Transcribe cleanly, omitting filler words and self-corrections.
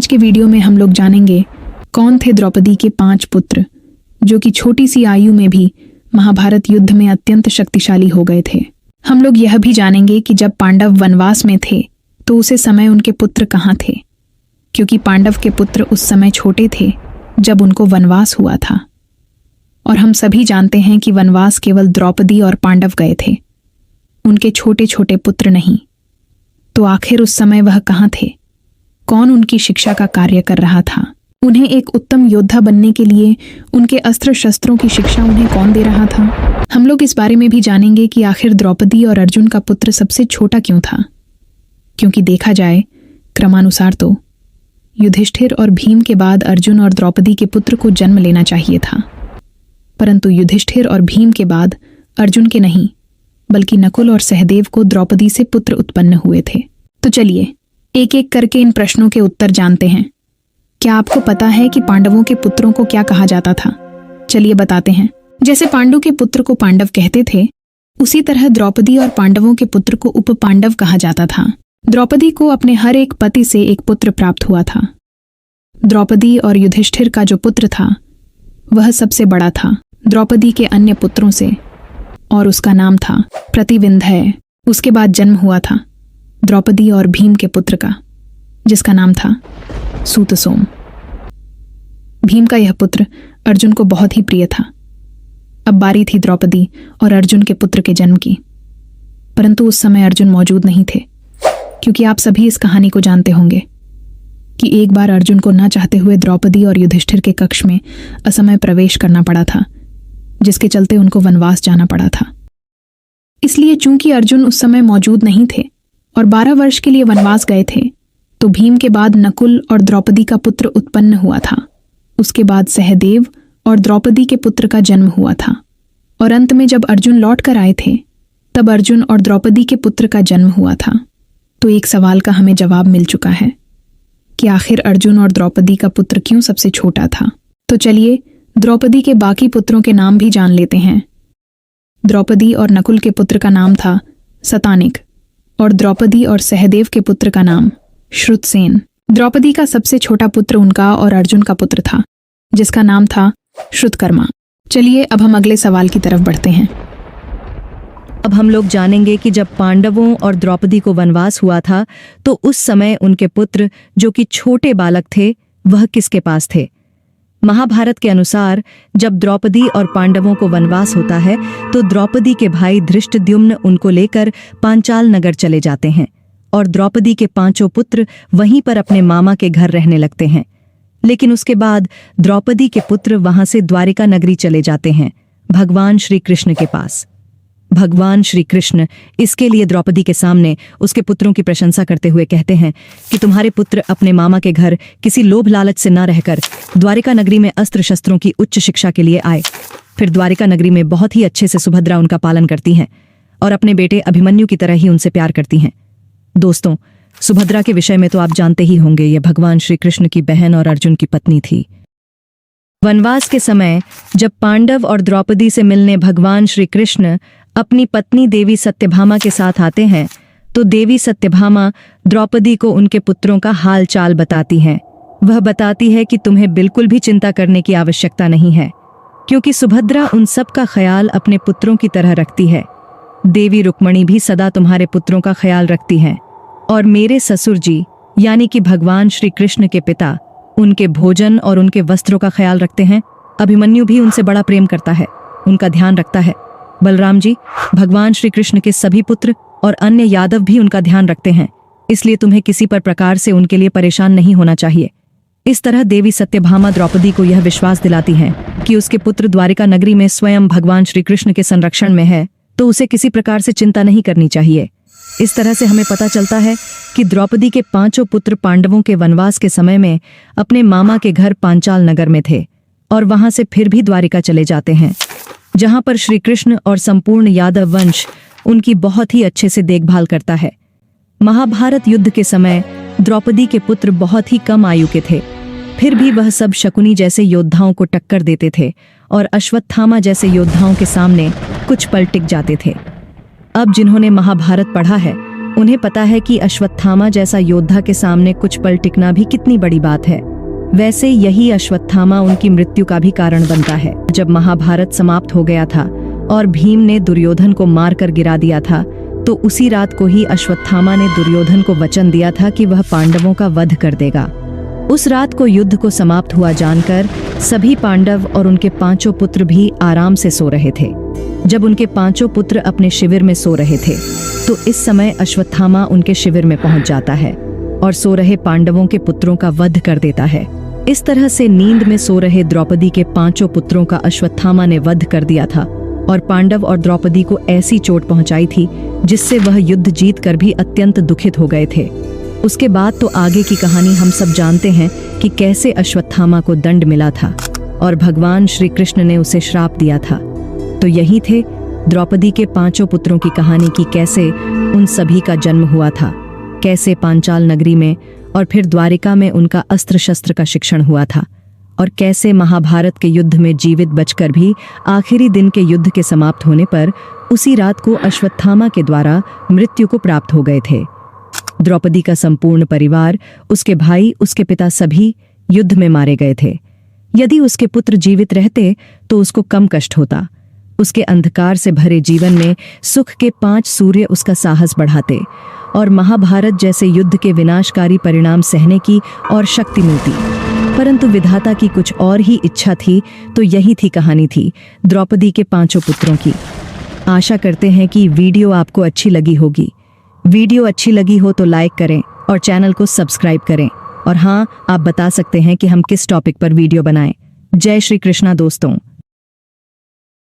आज के वीडियो में हम लोग जानेंगे कौन थे द्रौपदी के 5 पुत्र जो कि छोटी सी आयु में भी महाभारत युद्ध में अत्यंत शक्तिशाली हो गए थे। हम लोग यह भी जानेंगे कि जब पांडव वनवास में थे तो उसे समय उनके पुत्र कहाँ थे, क्योंकि पांडव के पुत्र उस समय छोटे थे जब उनको वनवास हुआ था। और हम सभी जानते हैं कि वनवास केवल द्रौपदी और पांडव गए थे, उनके छोटे छोटे पुत्र नहीं। तो आखिर उस समय वह कहाँ थे? कौन उनकी शिक्षा का कार्य कर रहा था? उन्हें एक उत्तम योद्धा बनने के लिए उनके अस्त्र शस्त्रों की शिक्षा उन्हें कौन दे रहा था? हम लोग इस बारे में भी जानेंगे कि आखिर द्रौपदी और अर्जुन का पुत्र सबसे छोटा क्यों था, क्योंकि देखा जाए क्रमानुसार तो युधिष्ठिर और भीम के बाद अर्जुन और द्रौपदी के पुत्र को जन्म लेना चाहिए था, परंतु युधिष्ठिर और भीम के बाद अर्जुन के नहीं बल्कि नकुल और सहदेव को द्रौपदी से पुत्र उत्पन्न हुए थे। तो चलिए एक एक करके इन प्रश्नों के उत्तर जानते हैं। क्या आपको पता है कि पांडवों के पुत्रों को क्या कहा जाता था? चलिए बताते हैं। जैसे पांडु के पुत्र को पांडव कहते थे, उसी तरह द्रौपदी और पांडवों के पुत्र को उप पांडव कहा जाता था। द्रौपदी को अपने हर एक पति से एक पुत्र प्राप्त हुआ था। द्रौपदी और युधिष्ठिर का जो पुत्र था वह सबसे बड़ा था द्रौपदी के अन्य पुत्रों से, और उसका नाम था प्रतिविंध्य। उसके बाद जन्म हुआ था द्रौपदी और भीम के पुत्र का, जिसका नाम था सूतसोम। भीम का यह पुत्र अर्जुन को बहुत ही प्रिय था। अब बारी थी द्रौपदी और अर्जुन के पुत्र के जन्म की, परंतु उस समय अर्जुन मौजूद नहीं थे, क्योंकि आप सभी इस कहानी को जानते होंगे कि एक बार अर्जुन को ना चाहते हुए द्रौपदी और युधिष्ठिर के कक्ष में असमय प्रवेश करना पड़ा था, जिसके चलते उनको वनवास जाना पड़ा था। इसलिए चूंकि अर्जुन उस समय मौजूद नहीं थे और 12 वर्ष के लिए वनवास गए थे, तो भीम के बाद नकुल और द्रौपदी का पुत्र उत्पन्न हुआ था। उसके बाद सहदेव और द्रौपदी के पुत्र का जन्म हुआ था, और अंत में जब अर्जुन लौट कर आए थे तब अर्जुन और द्रौपदी के पुत्र का जन्म हुआ था। तो एक सवाल का हमें जवाब मिल चुका है कि आखिर अर्जुन और द्रौपदी का पुत्र क्यों सबसे छोटा था। तो चलिए द्रौपदी के बाकी पुत्रों के नाम भी जान लेते हैं। द्रौपदी और नकुल के पुत्र का नाम था शतानिक, और द्रौपदी और सहदेव के पुत्र का नाम श्रुतसेन। द्रौपदी का सबसे छोटा पुत्र उनका और अर्जुन का पुत्र था, जिसका नाम था श्रुतकर्मा। चलिए अब हम अगले सवाल की तरफ बढ़ते हैं। अब हम लोग जानेंगे कि जब पांडवों और द्रौपदी को वनवास हुआ था तो उस समय उनके पुत्र जो कि छोटे बालक थे वह किसके पास थे। महाभारत के अनुसार जब द्रौपदी और पांडवों को वनवास होता है तो द्रौपदी के भाई धृष्टद्युम्न उनको लेकर पांचाल नगर चले जाते हैं, और द्रौपदी के 5 पुत्र वहीं पर अपने मामा के घर रहने लगते हैं। लेकिन उसके बाद द्रौपदी के पुत्र वहां से द्वारिका नगरी चले जाते हैं भगवान श्री कृष्ण के पास। भगवान श्री कृष्ण इसके लिए द्रौपदी के सामने उसके पुत्रों की प्रशंसा करते हुए कहते हैं कि तुम्हारे पुत्र अपने मामा के घर किसी लोभ लालच से न रहकर द्वारिका नगरी में अस्त्र शस्त्रों की उच्च शिक्षा के लिए आए। फिर द्वारिका नगरी में बहुत ही अच्छे से सुभद्रा उनका पालन करती हैं और अपने बेटे अभिमन्यु की तरह ही उनसे प्यार करती हैं। दोस्तों, सुभद्रा के विषय में तो आप जानते ही होंगे, यह भगवान श्री कृष्ण की बहन और अर्जुन की पत्नी थी। वनवास के समय जब पांडव और द्रौपदी से मिलने भगवान श्री कृष्ण अपनी पत्नी देवी सत्यभामा के साथ आते हैं तो देवी सत्यभामा द्रौपदी को उनके पुत्रों का हाल चाल बताती हैं। वह बताती है कि तुम्हें बिल्कुल भी चिंता करने की आवश्यकता नहीं है, क्योंकि सुभद्रा उन सब का ख्याल अपने पुत्रों की तरह रखती है। देवी रुक्मणी भी सदा तुम्हारे पुत्रों का ख्याल रखती हैं, और मेरे ससुर जी यानी कि भगवान श्री कृष्ण के पिता उनके भोजन और उनके वस्त्रों का ख्याल रखते हैं। अभिमन्यु भी उनसे बड़ा प्रेम करता है, उनका ध्यान रखता है। बलराम जी भगवान श्री कृष्ण के सभी पुत्र और अन्य यादव भी उनका ध्यान रखते हैं, इसलिए तुम्हें किसी पर प्रकार से उनके लिए परेशान नहीं होना चाहिए। इस तरह देवी सत्यभामा द्रौपदी को यह विश्वास दिलाती हैं कि उसके पुत्र द्वारिका नगरी में स्वयं भगवान श्री कृष्ण के संरक्षण में है, तो उसे किसी प्रकार से चिंता नहीं करनी चाहिए। इस तरह से हमें पता चलता है कि द्रौपदी के 5 पुत्र पांडवों के वनवास के समय में अपने मामा के घर पांचाल नगर में थे, और वहां से फिर भी द्वारिका चले जाते हैं, जहां पर श्री कृष्ण और संपूर्ण यादव वंश उनकी बहुत ही अच्छे से देखभाल करता है। महाभारत युद्ध के समय द्रौपदी के पुत्र बहुत ही कम आयु के थे, फिर भी वह सब शकुनी जैसे योद्धाओं को टक्कर देते थे और अश्वत्थामा जैसे योद्धाओं के सामने कुछ पल टिक जाते थे। अब जिन्होंने महाभारत पढ़ा है उन्हें पता है कि अश्वत्थामा जैसा योद्धा के सामने कुछ पल टिकना भी कितनी बड़ी बात है। वैसे यही अश्वत्थामा उनकी मृत्यु का भी कारण बनता है। जब महाभारत समाप्त हो गया था और भीम ने दुर्योधन को मारकर गिरा दिया था, तो उसी रात को ही अश्वत्थामा ने दुर्योधन को वचन दिया था कि वह पांडवों का वध कर देगा। उस रात को युद्ध को समाप्त हुआ जानकर सभी पांडव और उनके 5 पुत्र भी आराम से सो रहे थे। जब उनके 5 पुत्र अपने शिविर में सो रहे थे, तो इस समय अश्वत्थामा उनके शिविर में पहुंच जाता है और सो रहे पांडवों के पुत्रों का वध कर देता है। इस तरह से नींद में सो रहे द्रौपदी के 5 पुत्रों का अश्वत्थामा ने वध कर दिया था और पांडव और द्रौपदी को ऐसी चोट पहुंचाई थी जिससे वह युद्ध जीत कर भी अत्यंत दुखित हो गए थे। उसके बाद तो आगे की कहानी हम सब जानते हैं कि कैसे अश्वत्थामा को दंड मिला था और भगवान श्री कृष्ण ने उसे श्राप दिया था। तो यही थे द्रौपदी के 5 पुत्रों की कहानी की कैसे उन सभी का जन्म हुआ था, कैसे पांचाल नगरी में और फिर द्वारिका में उनका अस्त्र शस्त्र का शिक्षण हुआ था और कैसे महाभारत के युद्ध में जीवित बचकर भी आखिरी दिन के युद्ध के समाप्त होने पर उसी रात को अश्वत्थामा के द्वारा मृत्यु को प्राप्त हो गए थे। द्रौपदी का संपूर्ण परिवार, उसके भाई, उसके पिता सभी युद्ध में मारे गए थे। यदि उसके पुत्र जीवित रहते तो उसको कम कष्ट होता। उसके अंधकार से भरे जीवन में सुख के 5 सूर्य उसका साहस बढ़ाते और महाभारत जैसे युद्ध के विनाशकारी परिणाम सहने की और शक्ति मिलती। परंतु विधाता की कुछ और ही इच्छा थी। तो यही थी कहानी थी द्रौपदी के 5 पुत्रों की। आशा करते हैं कि वीडियो आपको अच्छी लगी होगी। वीडियो अच्छी लगी हो तो लाइक करें और चैनल को सब्सक्राइब करें। और हाँ, आप बता सकते हैं कि हम किस टॉपिक पर वीडियो बनाएं। जय श्री कृष्णा दोस्तों।